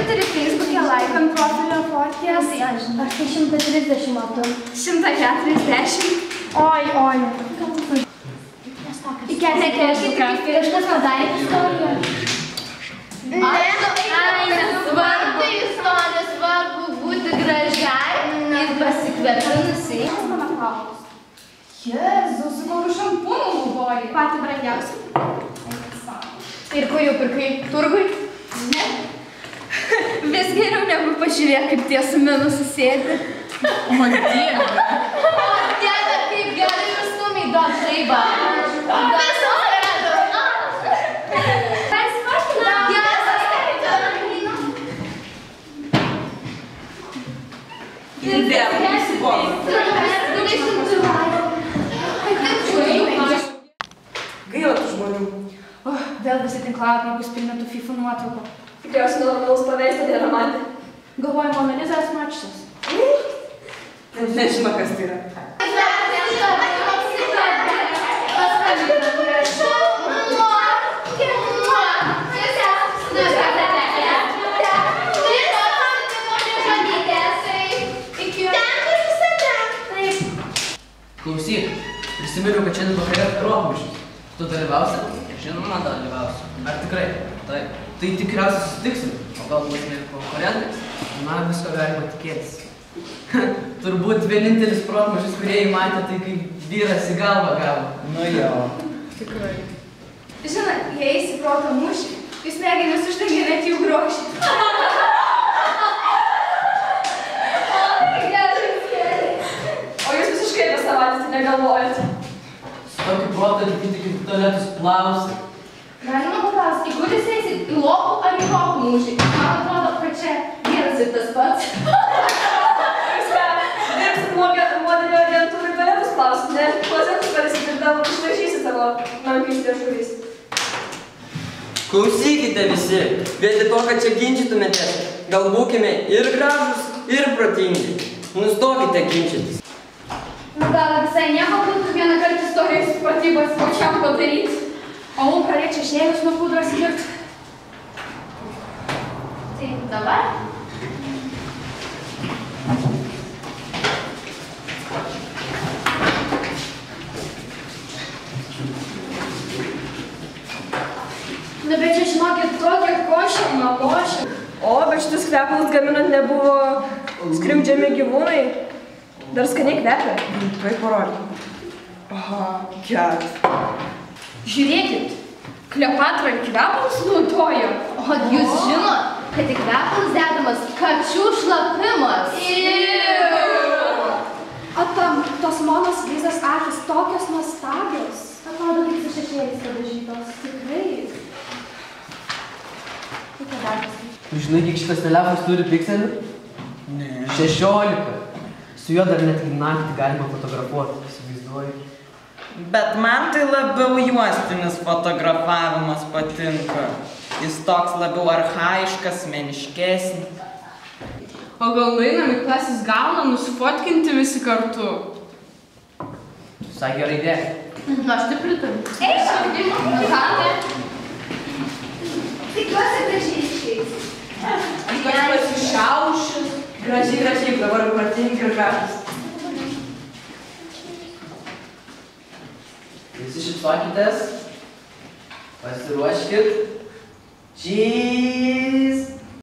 turi Facebook'e like ant profilio fotkės. Aš tai 130 matau. 140. Oi. Kažkas padarė istoriją. Nesvarbu būti gražiai ir pasikvepinusiai. Jėzus, kokiu šampūnu naudoji. Patį brangiausią. Ir kur jau pirkai? Turgui? Ne. Vis geriau negu pažiūrėk, kaip tie su minusu sėdi. O Dieve, kaip gerai jūs stumiai duot žaibą. Gaila tų žmonių. Vėl visi tinklalapininkus pilna tų FIFA nuotraukų. Tikriausiai normalaus paveikslo nėra matę. Galvoju, Mona Lizos mačas. Nežino, kas tai yra. Klausyk, prisiminiau, kad šiandien vakarė protmūšis. Tu dalyvausi? Žinoma, dalyvausiu. Ar tikrai? Taip. Tai tikriausiai susitiksim. O gal būsime ir konkurentais? Na, visko galima tikėtis. Turbūt vienintelis protmūšis, kurie jį matė, tai kaip vyras į galvą gavo. Nu jo. Tikrai. Žinot, jei eisi proto mūšį, jūs smegenis uždengia net jų grožį. O jūs visiškai apie savaitę negalvojate. Su tokiu protu atvykti kaip tualetus plausi. Galima paklausti, į kur jūs eisit? Į lopų ar į kopų mūšį? Man atrodo, kad čia vienas ir tas pats. Jūs ką, dirbsit modelio agentūrai tualetus plausit, ne? Klozetus padarysit ir dar išlažysit savo nankais liežuviais. Klausykite visi, vietoj to, kad čia ginčytumėtės, gal būkime ir gražūs, ir protingi. Nustokite ginčytis. Nu gal visai nieko būtų vieną kartą istorijos pratybas pačiam padaryti. O mums pradėk šešėlius nuo pudros skirti. Tai dabar? Na bet čia žinokit tokia košė, malošė. O, bet šitus kvepalus gaminant nebuvo skriaudžiami gyvūnai. Dar skaniai kvepia. Tuoj parodyk. Aha, geras. Žiūrėkit, Kleopatra kvepalus naudojo. O jūs žinot, kad į kvepalus dedamas kačių šlapimas. O tos monos Lizos akys tokios nuostabios. Atrodo, kaip su šešėliais padažytos. Tikrai. Kokia darbas? Tu žinai, kiek šitas telefonas turi pikselių? Ne. 16. Su juo dar net naktį galima fotografuoti, įsivaizduoju. Bet man tai labiau juostinis fotografavimas patinka. Jis toks labiau archaiškas, meniškesnis. O gal nueinam į klasės galą nusifotkinti visi kartu? Visai gerai idėja. Nu, aš taip pritariu. Eišam, tikiuosi gražiai išeis. Kas pasišiaušis. Gražiai, dabar protingi ir gražūs. Visi šypsokitės. Pasiruoškit. Cheese!